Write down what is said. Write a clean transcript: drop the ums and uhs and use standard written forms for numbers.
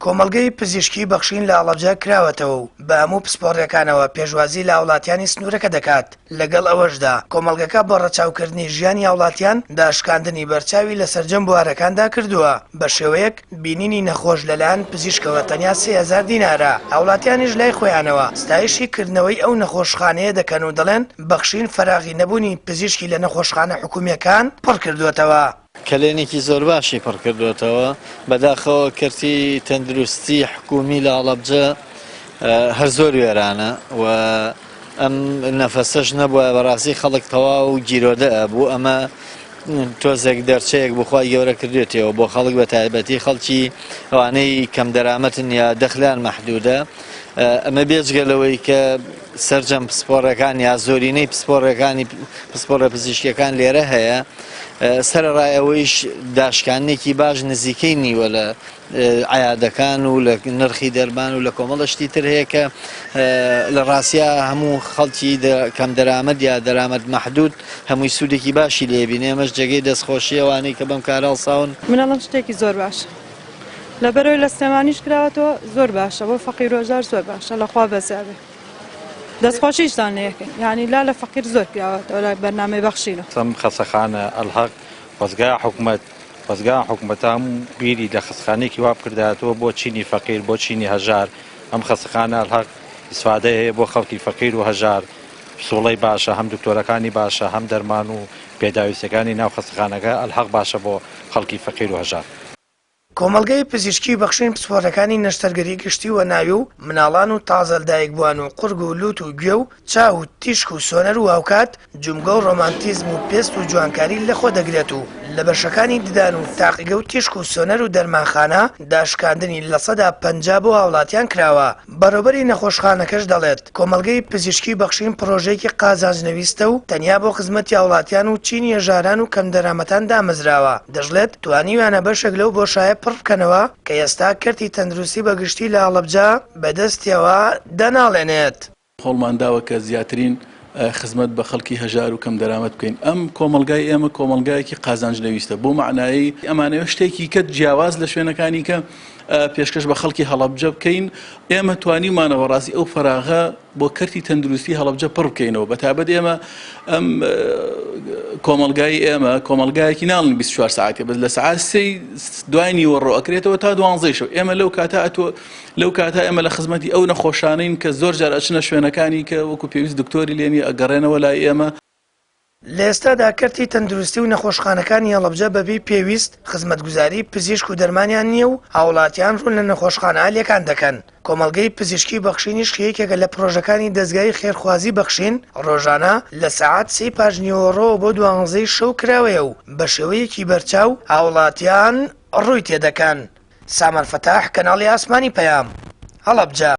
کۆمەڵگەی پزیشکی بەخشین لە ئەڵەبجە کراوەتەوە و بە هەموو پسپۆڕیەکانەوە پێشوازی لە هاوڵاتیانی سنوورەکە دەکات. لەگەڵ ئەوەشدا کۆمەڵگەکە بۆ ڕەچاوکردنی ژیانی هاوڵاتیان داشکاندنی بەرچاوی لە سەرجەم بوارەکاندا کردووە. بە شێوەیەک بینینی نەخۆش لەلایەن پزیشکەوە تەنیا 3000 دینارە. هاوڵاتیانیش لای خۆیانەوە ستایشی کردنەوەی ئەو نەخۆشخانەیە دەکەن و دەڵێن بەخشین فەراغی نەبوونی پزیشکی لە نەخۆشخانە حکوومیەکان پڕ کردووەتەوە. کلێنێکی زۆر باشی پڕ کردوێتەوە بەداخەوە کەرتی تەندروستی حکومی لە ئەڵەبجە هەر زۆر وێرانە و ئەم نەفەسەش نەبووە بەڕاستی خەڵک تەواو و گیرۆدە بوو. ئەمە تۆزێک دەرچەیەک بخوای گەورە کردوێتەوە بۆ خەڵک بە تایبەتی خەڵکی ئەوانەی کەم دەرامەتن یا دەخلیان مەحدودە. ئەمە بێجگەلەوەی کە سەرجەم پسپۆڕەکان یا زۆرینەی پسپۆڕە پزیشکیەکان لێرە هەیە. سەرڕایەوەیش داشکانێکی باش نزیکەی نیوە لە عیادەکان و لە نرخی دەرمان و لە کۆمەڵشتی تر هەیە کە لە ڕاستیا هەموو خەڵکی کەم دەرامەد یا دەرامەد مەحدود هەمووی سوودێکی باشی لێبینێ. ئەمەش جێگەی دەستخۆشی ئەوانەی کە بەم کارە هەڵساون. منەڵەم شتێکی زۆر باشە لەبەرەوەی لە سلێمانیش کراوەتەوە زۆر باشە بۆ فەقیر و هەژار زۆر باشە لەخوا بەزیابێ دەستخۆشیشتان لەیەکەن یعنی لا لە فەقیر زۆر پیاوەتەوە لە بەرنامەی بەخشینە سەم خەسەخانە ئەلحەق وەزگای حکومەت وەزگای حکومەتە هەموو بیری لە خەسخانێکی وا بکردایەتەوە بۆ چینی فەقیر بۆ چینی هەژار. ئەم خەسەخانە ئەلحەق ئیسفادەی هەیە بۆ خەڵکی فەقیر و هەژار سوڵەی باشە هەم دکتۆرەکانی باشە هەم دەرمان و پێداویستەکانی ناو خەسەخانەکە ئەلحەق باشە بۆ خەڵکی فەقیر و هەژار. کۆمەڵگەی پزیشکی بەخشین پسپۆڕەکانی نەشتەرگەری گشتی و ناوی و مناڵان و تازە لەدایکبووان و قورگ و لووت و گوێ و چاو و تیشک و سۆنەر و هاوکات جومگە و ڕۆمانتیزم و پێست و جوانکاری لەخۆ دەگرێت و لە بەشەکانی ددان و تاقیگە و تیشک و سۆنەر و دەرمانخانە داشکاندنی لە 150 بۆ هاوڵاتیان کراوە. بەڕێوەبەری نەخۆشخانەکەش دەڵێت کۆمەڵگەی پزیشکی بەخشین پرۆژەیەکی قازانجنەویستە و تەنیا بۆ خزمەتی هاوڵاتیان و چینی هەژاران و کەم دەرامەتان دامەزراوە. دەژڵێت توانیویانە بەشێک لەو بۆشایە پڕ بکەنەوە کە ئێستا کەرتی تەندروستی بەگشتی لە ئەڵەبجە بەدەستیەوە دەناڵێنێت. هەوڵمانداوە کە زیاترین خزمەت بە خەڵکی هەژار و کەم دەرامەت بکەین. ئەم کۆمەلگای ئێمە کۆمەلگایەکی قازانجنەویستە بۆ معنایی ئەمانەوە شتێکی کە جیاواز لە شوێنەکانی کە پێشکەش بە خەڵکی هەڵەبجە بکەین. ئێمە توانیمانەوە ڕاستی ئەو فەراغە بۆ کەرتی تەندروستی هەڵەبجە پڕ بکەینەوە. بەتابەت ئێمە ئەم کۆمەلگای ئێمە کۆمەلگایەکی ناڵن 24 ساعتی بەس لە سەعات 3 دوای نیوەڕۆ ئەکرێتەوە تا 12 شەو. ئێمە لەو کاتا ئێمە لە خزمەتی ئەو نەخۆشانەین کە زۆر جار ئەچنە شوێنەکانی کە وەکو پێویست دکتۆری لێنی ئەگەڕێنەوە لای ئێمە. لە ئێستادا کەرتی تەندروستی و نەخۆشخانەکانی هەڵەبجە بەبێ پێویست خزمەتگوزاری پزیشک و دەرمانیان نییە و هاوڵاتیان ڕوون لە نەخۆشخانە لێکان دەکەن. کۆمەڵگەی پزیشکی بەخشینیش یەکێکە لە پرۆژەکانی دەستگای خێرخوازی بەخشین ڕۆژانە لە سەعات 3 پاژنیوەڕۆ بۆ 12 شەو کراوەیە و بە شێوەیەکی بەرچاو هاوڵاتیان ڕووی تێدەکەن. سامان فەتاح کەناڵی ئاسمانی پەیام هەڵەبجە.